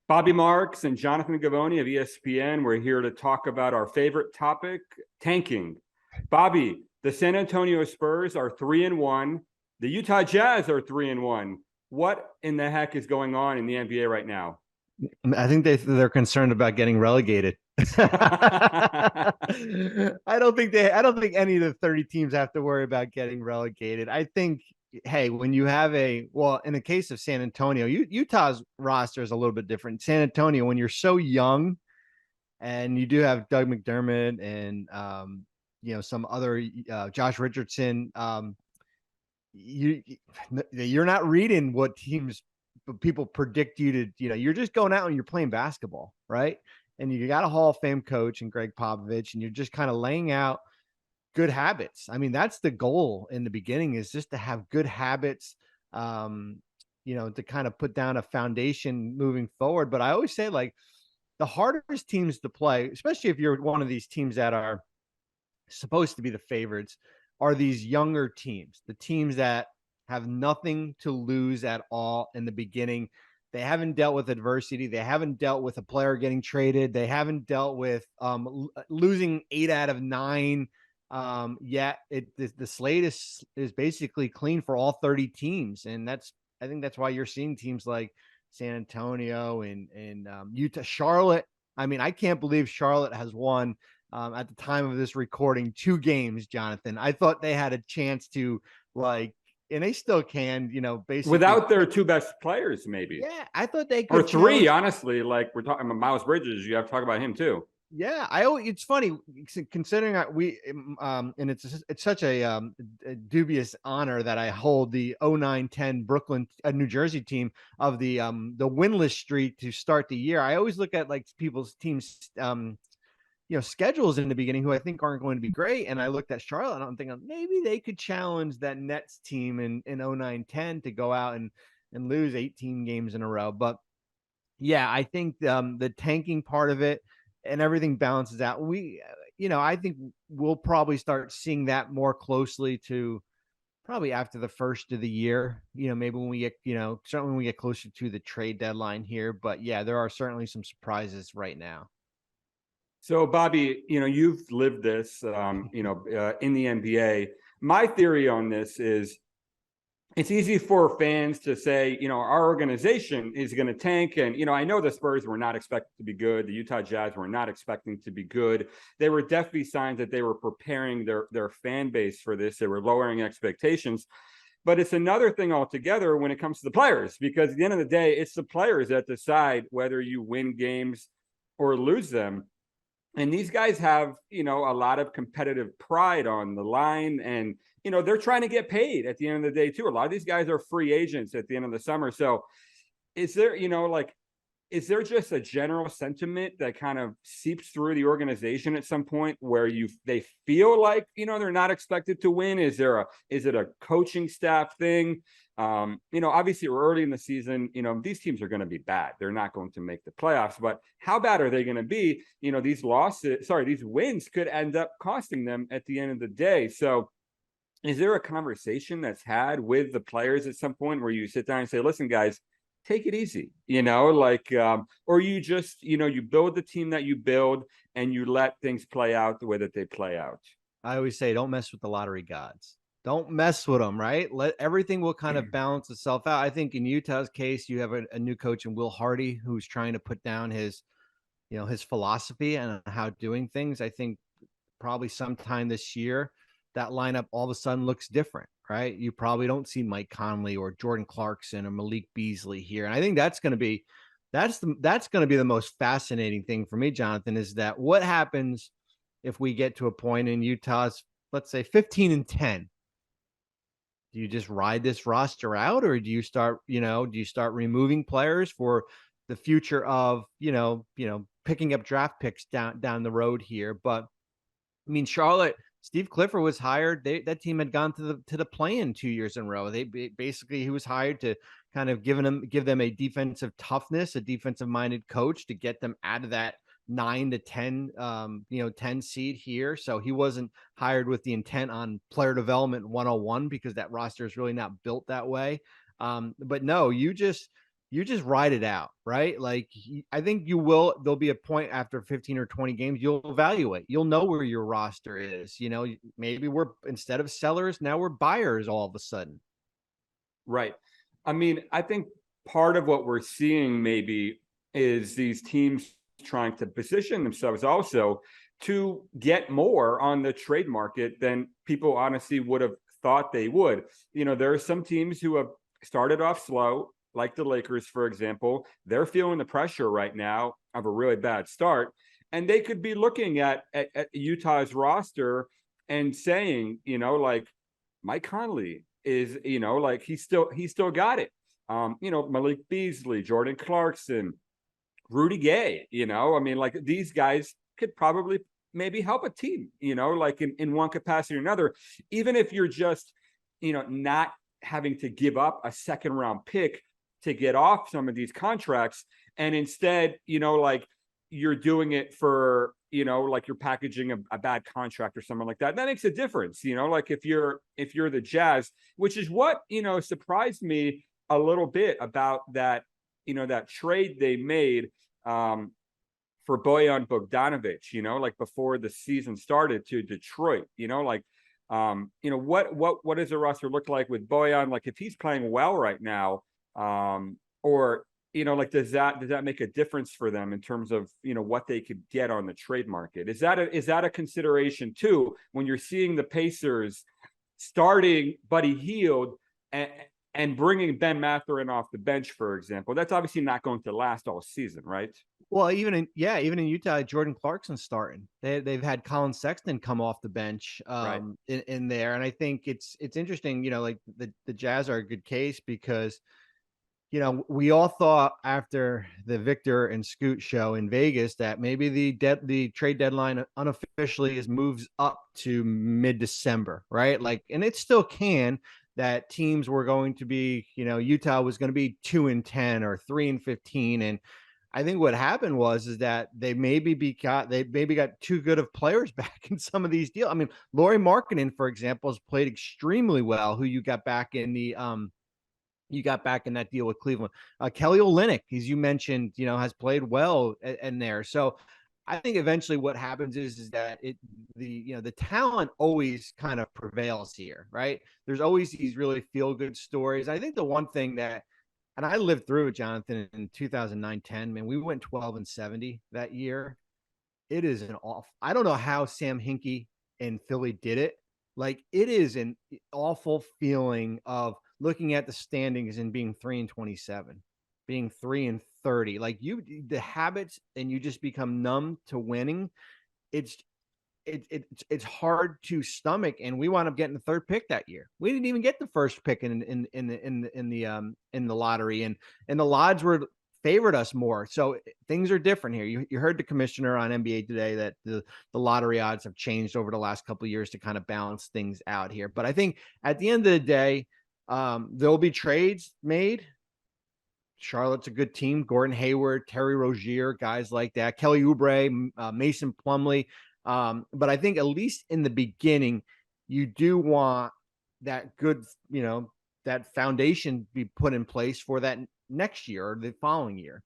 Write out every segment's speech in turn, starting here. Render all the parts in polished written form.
Bobby Marks and Jonathan Givony of ESPN. We're here to talk about our favorite topic, tanking. Bobby, the San Antonio Spurs are 3-1. The Utah Jazz are 3-1. What in the heck is going on in the NBA right now? I think they're concerned about getting relegated. I don't think any of the 30 teams have to worry about getting relegated. I think, hey, when you have in the case of San Antonio, Utah's roster is a little bit different. San Antonio, when you're so young and you do have Doug McDermott and some other Josh Richardson, you're not reading what teams people predict you to, you're just going out and you're playing basketball, right? And you got a Hall of Fame coach and Greg Popovich, and you're just kind of laying out good habits. I mean, that's the goal in the beginning, is just to have good habits, to kind of put down a foundation moving forward. But I always say, like, the hardest teams to play, especially if you're one of these teams that are supposed to be the favorites, are these younger teams, the teams that have nothing to lose at all in the beginning. They haven't dealt with adversity. They haven't dealt with a player getting traded. They haven't dealt with losing 8 out of 9 yet. The slate is basically clean for all 30 teams, and I think that's why you're seeing teams like San Antonio and Utah, Charlotte. I mean, I can't believe Charlotte has won at the time of this recording 2 games, Jonathan. I thought they had a chance to, and they still can, basically. Without their 2 best players, maybe. Yeah, I thought they could. Or 3, honestly. Like, we're talking about Miles Bridges. You have to talk about him, too. Yeah, it's funny considering and it's such a dubious honor that I hold the 09-10 Brooklyn, New Jersey team of the winless streak to start the year. I always look at, like, people's teams schedules in the beginning who I think aren't going to be great. And I looked at Charlotte and I'm thinking maybe they could challenge that Nets team in 09-10 to go out and lose 18 games in a row. But yeah, I think the tanking part of it and everything balances out. I think we'll probably start seeing that more closely to probably after the first of the year, maybe when we get, certainly when we get closer to the trade deadline here. But yeah, there are certainly some surprises right now. So, Bobby, you've lived this, in the NBA. My theory on this is it's easy for fans to say, our organization is going to tank. And, I know the Spurs were not expected to be good. The Utah Jazz were not expecting to be good. There were definitely signs that they were preparing their fan base for this. They were lowering expectations. But it's another thing altogether when it comes to the players, because at the end of the day, it's the players that decide whether you win games or lose them. And these guys have, a lot of competitive pride on the line, and, they're trying to get paid at the end of the day too. A lot of these guys are free agents at the end of the summer. So is there, is there just a general sentiment that kind of seeps through the organization at some point where they feel like, they're not expected to win? Is it a coaching staff thing? Obviously we're early in the season, these teams are going to be bad. They're not going to make the playoffs, but how bad are they going to be? These wins could end up costing them at the end of the day. So is there a conversation that's had with the players at some point where you sit down and say, listen, guys, take it easy, or you just, you build the team that you build and you let things play out the way that they play out? I always say, don't mess with the lottery gods. Don't mess with them, right? Everything will kind of balance itself out. I think in Utah's case, you have a new coach in Will Hardy, who's trying to put down his philosophy and how doing things. I think probably sometime this year, that lineup all of a sudden looks different, right? You probably don't see Mike Conley or Jordan Clarkson or Malik Beasley here. And I think that's going to be the most fascinating thing for me, Jonathan, is that what happens if we get to a point in Utah's, let's say 15-10, do you just ride this roster out, or do you start removing players for the future of, picking up draft picks down the road here? But I mean, Charlotte, Steve Clifford was hired. That team had gone to the play-in 2 years in a row. He was hired to kind of give them a defensive toughness, a defensive-minded coach to get them out of that 9 to 10, 10 seed here. So he wasn't hired with the intent on player development 101, because that roster is really not built that way. But no, you just you just ride it out, right? Like I think there'll be a point after 15 or 20 games, you'll evaluate. You'll know where your roster is. Maybe we're instead of sellers, now we're buyers all of a sudden. Right. I mean, I think part of what we're seeing maybe is these teams trying to position themselves also to get more on the trade market than people honestly would have thought they would. There are some teams who have started off slow, like the Lakers, for example. They're feeling the pressure right now of a really bad start. And they could be looking at Utah's roster and saying, like Mike Conley is, like he's still got it. Malik Beasley, Jordan Clarkson, Rudy Gay, I mean, like these guys could probably maybe help a team, like in one capacity or another, even if you're just, not having to give up a second round pick to get off some of these contracts. And instead, like you're doing it for, like you're packaging a bad contract or something like that. That makes a difference, like if you're the Jazz, which is what, surprised me a little bit about that, that trade they made for Bojan Bogdanovic, like before the season started to Detroit, what does the roster look like with Bojan? Like if he's playing well right now, or like does that make a difference for them in terms of what they could get on the trade market? Is that a consideration too when you're seeing the Pacers starting Buddy Hield and bringing Ben Mathurin off the bench, for example? That's obviously not going to last all season, right? Well, even in Utah, Jordan Clarkson's starting. They've had Colin Sexton come off the bench Right. in there, and I think it's interesting. Like the Jazz are a good case because we all thought after the Victor and Scoot show in Vegas that maybe the trade deadline unofficially is moves up to mid-December, right? Like, and it still can. That teams were going to be, Utah was going to be 2-10 or 3-15, and I think what happened is that they maybe got too good of players back in some of these deals. I mean, Lauri Markkanen, for example, has played extremely well. Who you got back in that deal with Cleveland. Kelly Olynyk, as you mentioned, has played well in there. So I think eventually what happens is that the talent always kind of prevails here, right? There's always these really feel good stories. I think the one thing that, and I lived through it, Jonathan, in 2009-10, man, we went 12-70 that year. It is an awful. I don't know how Sam Hinkie and Philly did it. Like it is an awful feeling of looking at the standings and being 3-27, being 3-30. Like the habits, and you just become numb to winning. It's it's hard to stomach, and we wound up getting the third pick that year. We didn't even get the first pick in the lottery, and the odds were favored us more. So things are different here. You heard the commissioner on NBA Today that the lottery odds have changed over the last couple of years to kind of balance things out here. But I think at the end of the day, there'll be trades made. Charlotte's a good team. Gordon Hayward, Terry Rozier, guys like that. Kelly Oubre, Mason Plumlee. But I think at least in the beginning, you do want that good, that foundation be put in place for that next year or the following year.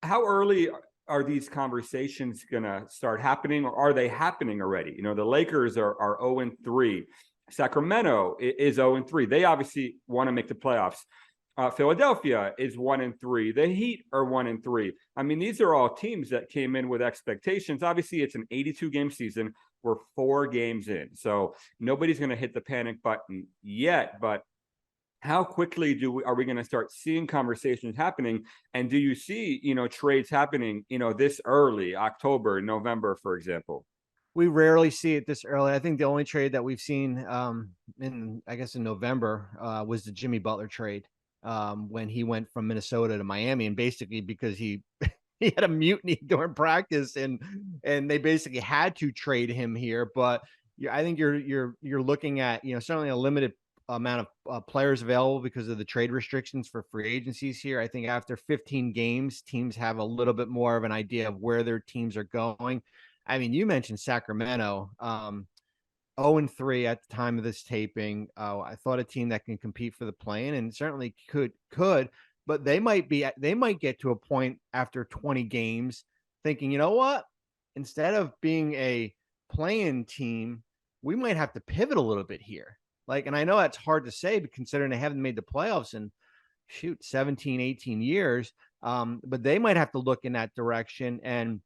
How early are these conversations going to start happening, or are they happening already? The Lakers are 0-3. Sacramento is 0-3. They obviously want to make the playoffs. Philadelphia is 1-3. The Heat are 1-3. I mean, these are all teams that came in with expectations. Obviously, it's an 82-game season. We're 4 games in, so nobody's going to hit the panic button yet. But how quickly are we going to start seeing conversations happening? And do you see, trades happening, this early, October, November, for example? We rarely see it this early. I think the only trade that we've seen in November was the Jimmy Butler trade when he went from Minnesota to Miami, and basically because he had a mutiny during practice, and they basically had to trade him here. But I think you're looking at certainly a limited amount of players available because of the trade restrictions for free agencies here. I think after 15 games, teams have a little bit more of an idea of where their teams are going. I mean, you mentioned Sacramento, 0-3 at the time of this taping. I thought a team that can compete for the play-in and certainly could but they might get to a point after 20 games thinking, you know what? Instead of being a playing team, we might have to pivot a little bit here. Like, and I know that's hard to say, but considering they haven't made the playoffs in 17, 18 years. But they might have to look in that direction. And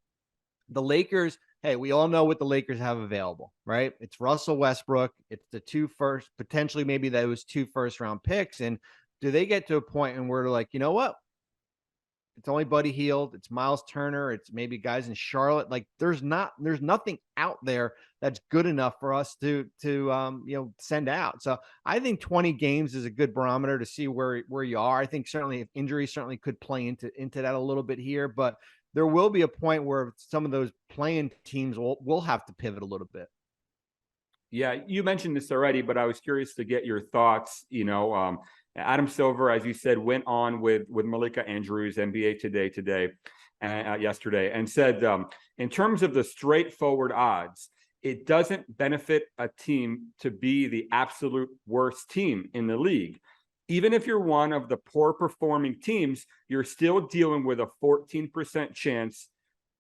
the Lakers, hey, we all know what the Lakers have available, right? It's Russell Westbrook. It's the potentially maybe those 2 first-round picks. And do they get to a point and we're like, you know what? It's only Buddy Hield. It's Miles Turner. It's maybe guys in Charlotte. Like there's nothing out there that's good enough for us to send out. So I think 20 games is a good barometer to see where you are. I think certainly if injuries certainly could play into that a little bit here, but there will be a point where some of those playing teams will have to pivot a little bit. Yeah, you mentioned this already, but I was curious to get your thoughts. Adam Silver, as you said, went on with Malika Andrews, NBA Today yesterday, and said, in terms of the straightforward odds, it doesn't benefit a team to be the absolute worst team in the league. Even if you're one of the poor performing teams, you're still dealing with a 14% chance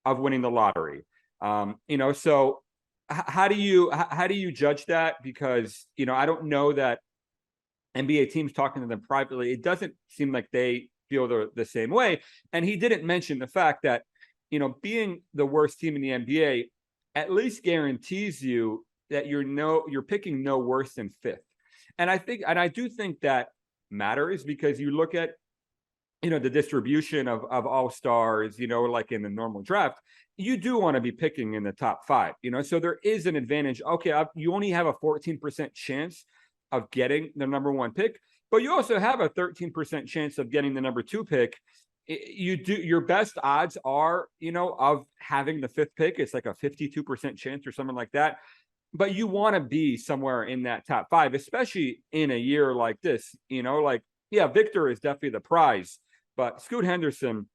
of winning the lottery. So how do you judge that? Because, I don't know that NBA teams, talking to them privately, it doesn't seem like they feel the same way. And he didn't mention the fact that, being the worst team in the NBA at least guarantees you that you're picking no worse than 5th. And I do think that matters, because you look at, the distribution of all-stars, like in the normal draft, you do want to be picking in the top 5, so there is an advantage. Okay, you only have a 14% chance of getting the number 1 pick, but you also have a 13% chance of getting the number 2 pick. Your best odds are, of having the 5th pick. It's like a 52% chance or something like that. But you want to be somewhere in that top 5, especially in a year like this, Victor is definitely the prize, but Scoot Henderson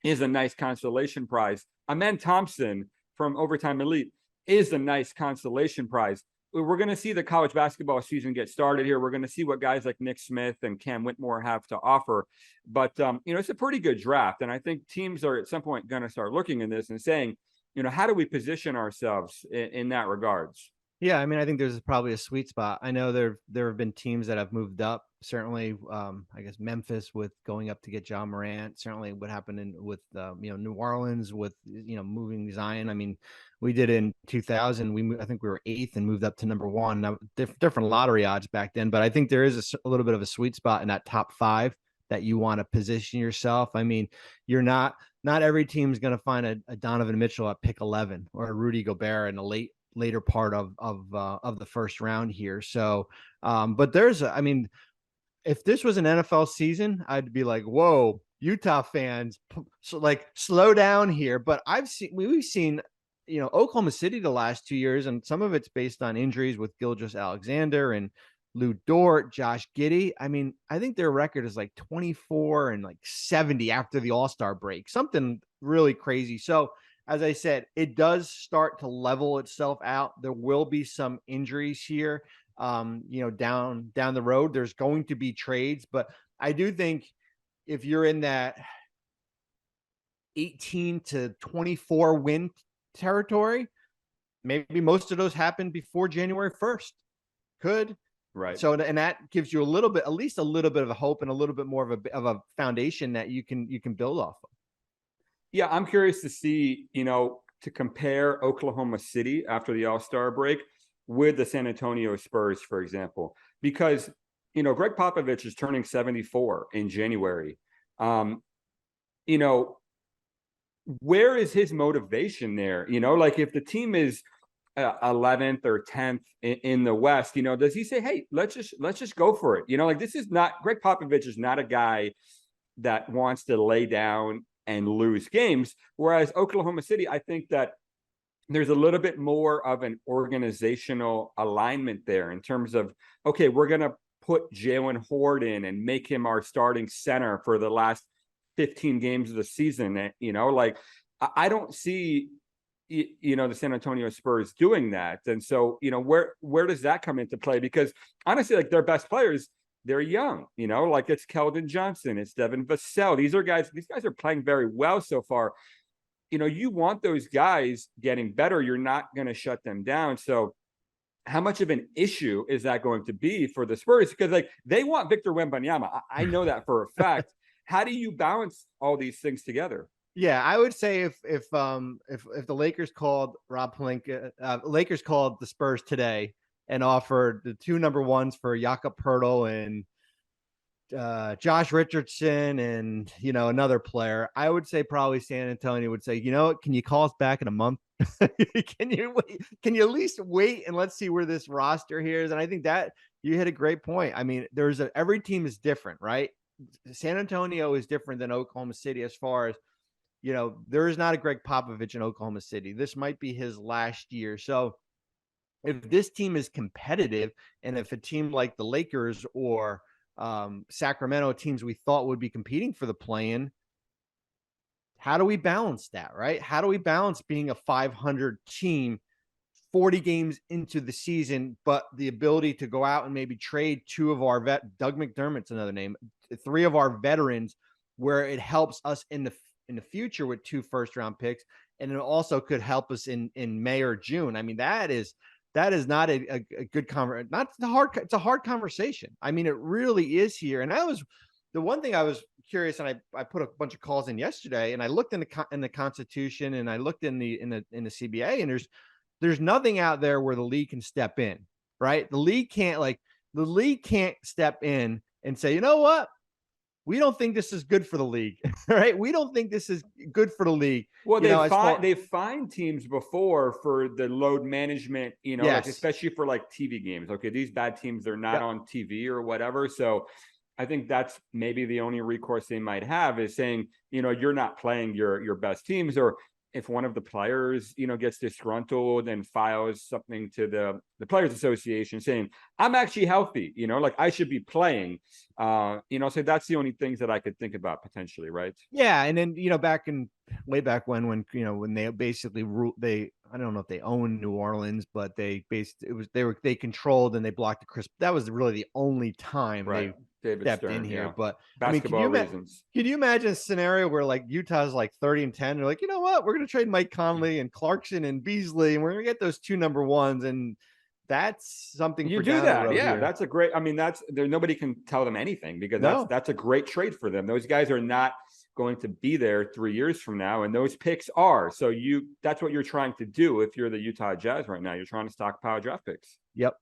is a nice consolation prize. Amen Thompson from Overtime Elite is a nice consolation prize. We're going to see the college basketball season get started here. We're going to see what guys like Nick Smith and Cam Whitmore have to offer. But, it's a pretty good draft. And I think teams are at some point going to start looking at this and saying, how do we position ourselves in that regards? Yeah, I mean, I think there's probably a sweet spot. I know there have been teams that have moved up. Certainly, I guess Memphis with going up to get John Morant. Certainly, what happened with New Orleans with moving Zion. I mean, we did in 2000. I think we were 8th and moved up to number 1. Now, different lottery odds back then, but I think there is a little bit of a sweet spot in that top 5 that you want to position yourself. I mean, you're not every team is going to find a Donovan Mitchell at pick 11 or a Rudy Gobert in a later part of the first round here. So, but if this was an NFL season, I'd be like, whoa, Utah fans, so like slow down here. But we've seen, Oklahoma City the last 2 years, and some of it's based on injuries with Gilgeous-Alexander and Lou Dort, Josh Giddey. I mean, I think their record is like 24 and like 70 after the All-Star break, something really crazy. So, as I said, it does start to level itself out. There will be some injuries here, down the road. There's going to be trades, but I do think if you're in that 18 to 24 win territory, maybe most of those happen before January 1st. Could. Right. So, and that gives you at least a little bit of a hope and a little bit more of a foundation that you can build off of. Yeah, I'm curious to see, to compare Oklahoma City after the All-Star break with the San Antonio Spurs, for example, because, Greg Popovich is turning 74 in January. Where is his motivation there? Like if the team is 11th or 10th in the West, does he say, hey, let's just go for it? This is not, Greg Popovich is not a guy that wants to lay down and lose games. Whereas Oklahoma City, I think that there's a little bit more of an organizational alignment there in terms of, okay, we're going to put Jalen Horde in and make him our starting center for the last 15 games of the season. I don't see, the San Antonio Spurs doing that. And so, where does that come into play? Because honestly, like their best players, they're young, like it's Keldon Johnson, it's Devin Vassell. These guys are playing very well so far. You want those guys getting better. You're not going to shut them down. So how much of an issue is that going to be for the Spurs? Because like they want Victor Wembanyama. I know that for a fact. How do you balance all these things together? Yeah, I would say if the Lakers called Rob Pelinka, Lakers called the Spurs today and offered the 2 number ones for Jakob Poeltl and Josh Richardson and another player, I would say probably San Antonio would say, can you call us back in a month? Can you at least wait and let's see where this roster here is? And I think that you hit a great point. I mean, every team is different, right? San Antonio is different than Oklahoma City as far as there is not a Greg Popovich in Oklahoma City. This might be his last year. So if this team is competitive, and if a team like the Lakers or Sacramento, teams we thought would be competing for the play-in, how do we balance that, right? How do we balance being a 500 team 40 games into the season, but the ability to go out and maybe trade 2 of our Doug McDermott's another name, 3 of our veterans, where it helps us in the future with 2 first-round picks, and it also could help us in May or June. I mean, that is not a good conversation. It's a hard conversation. I mean, it really is here. And that was the one thing I was curious, and I put a bunch of calls in yesterday, and I looked in the Constitution, and I looked in the CBA, and there's nothing out there where the league can step in, right? The league can't step in and say, you know what? We don't think this is good for the league, right? We don't think this is good for the league. Well, they've fined teams before for the load management, yes. Like especially for like TV games. Okay, these bad teams, they're not on TV or whatever. So I think that's maybe the only recourse they might have is saying, you're not playing your best teams, or if one of the players, gets disgruntled and files something to the Players Association saying, I'm actually healthy, like I should be playing, so that's the only things that I could think about potentially, right? Yeah. And then, way back when they basically I don't know if they owned New Orleans, but they controlled and they blocked that was really the only time right. David stepped Stern, in here. yeah. But basketball reasons. Can you imagine a scenario where like Utah's like 30-10? They're like, you know what? We're going to trade Mike Conley and Clarkson and Beasley, and we're going to get those 2 number ones. And that's something you for do down that. the road Yeah. here. That's a great, I mean, nobody can tell them anything because that's a great trade for them. Those guys are not going to be there 3 years from now, and those picks are. So that's what you're trying to do if you're the Utah Jazz right now. You're trying to stockpile draft picks. Yep.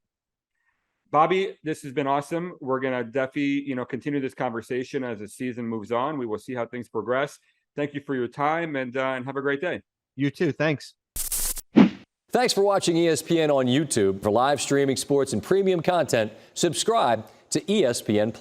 Bobby, this has been awesome. We're going to definitely, continue this conversation as the season moves on. We will see how things progress. Thank you for your time, and have a great day. You too. Thanks. Thanks for watching ESPN on YouTube. For live streaming sports and premium content, subscribe to ESPN+.